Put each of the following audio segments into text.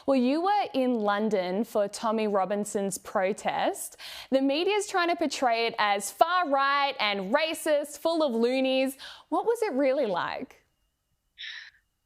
Well, you were in London for Tommy Robinson's protest. The media's trying to portray it as far right and racist, full of loonies. What was it really like?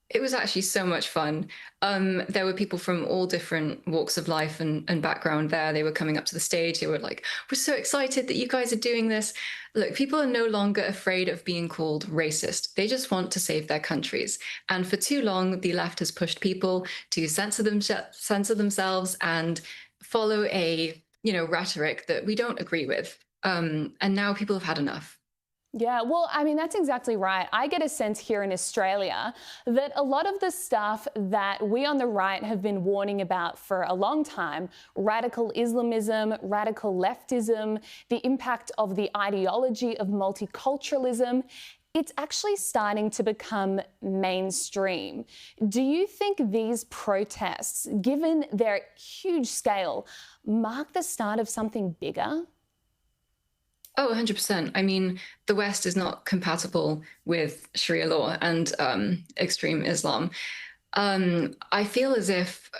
It was actually so much fun. There were people from all different walks of life and background there. They were coming up to the stage. They were like, "We're so excited that you guys are doing this." Look, people are no longer afraid of being called racist. They just want to save their countries. And for too long, the left has pushed people to censor themselves and follow a rhetoric that we don't agree with. And now people have had enough. Yeah, well, I mean, that's exactly right. I get a sense here in Australia that a lot of the stuff that we on the right have been warning about for a long time, radical Islamism, radical leftism, the impact of the ideology of multiculturalism, it's actually starting to become mainstream. Do you think these protests, given their huge scale, mark the start of something bigger? Oh, 100%. I mean, the West is not compatible with Sharia law and extreme Islam. I feel as if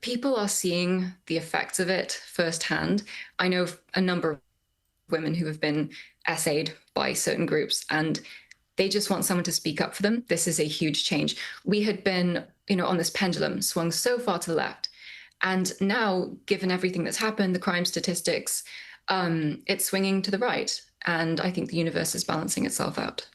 people are seeing the effects of it firsthand. I know a number of women who have been essayed by certain groups, and they just want someone to speak up for them. This is a huge change. We had been, on this pendulum swung so far to the left. And now, given everything that's happened, the crime statistics, it's swinging to the right. And I think the universe is balancing itself out.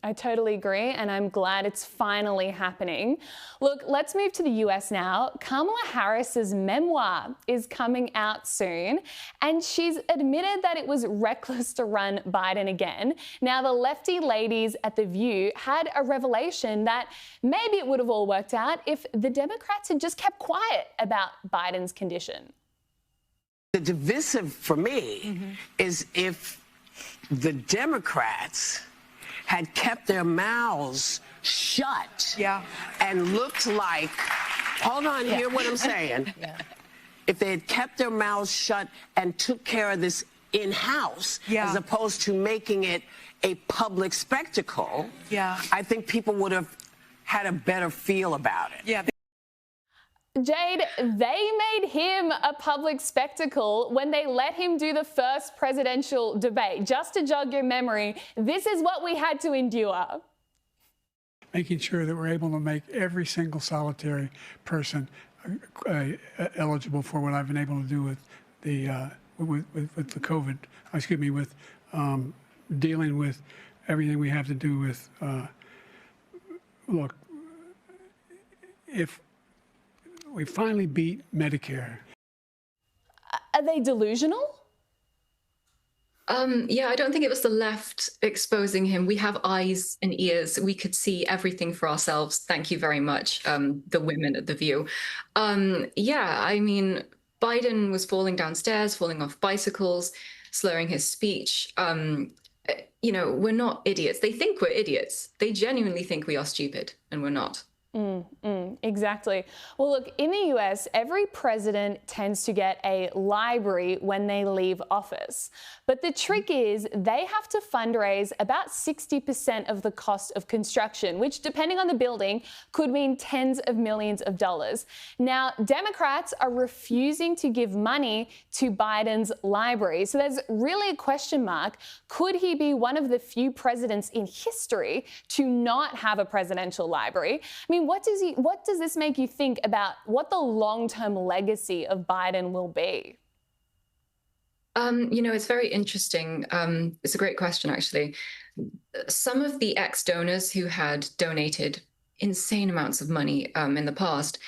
I totally agree, and I'm glad it's finally happening. Look, let's move to the US now. Kamala Harris's memoir is coming out soon, and she's admitted that it was reckless to run Biden again. Now, the lefty ladies at The View had a revelation that maybe it would have all worked out if the Democrats had just kept quiet about Biden's condition. The divisive for me is if the Democrats had kept their mouths shut and looked like, hold on, hear what I'm saying. If they had kept their mouths shut and took care of this in-house as opposed to making it a public spectacle, I think people would have had a better feel about it. Jade, they made him a public spectacle when they let him do the first presidential debate. Just to jog your memory, this is what we had to endure. Making sure that we're able to make every single solitary person eligible for what I've been able to do with the COVID, with dealing with everything we have to do with, look, if we finally beat Medicare. Are they delusional? Yeah, I don't think it was the left exposing him. We have eyes and ears. We could see everything for ourselves. Thank you very much, the women at The View. Yeah, I mean, Biden was falling downstairs, falling off bicycles, slurring his speech. We're not idiots. They think we're idiots. They genuinely think we are stupid, and we're not. Exactly. Well, look, in the US, every president tends to get a library when they leave office. But the trick is they have to fundraise about 60% of the cost of construction, which, depending on the building, could mean tens of millions of dollars. Now, Democrats are refusing to give money to Biden's library. So there's really a question mark. Could he be one of the few presidents in history to not have a presidential library? I mean, what does this make you think about what the long-term legacy of Biden will be? It's very interesting. It's a great question, actually. Some of the ex-donors who had donated insane amounts of money in the past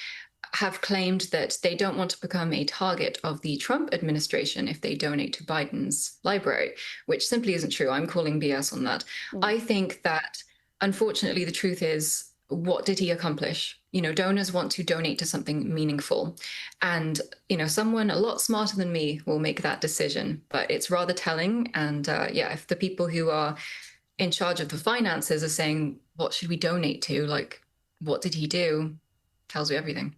have claimed that they don't want to become a target of the Trump administration if they donate to Biden's library, which simply isn't true. I'm calling BS on that. I think that, unfortunately, the truth is, what did he accomplish? Donors want to donate to something meaningful. And, someone a lot smarter than me will make that decision. But it's rather telling. And if the people who are in charge of the finances are saying, what should we donate to? Like, what did he do? Tells you everything.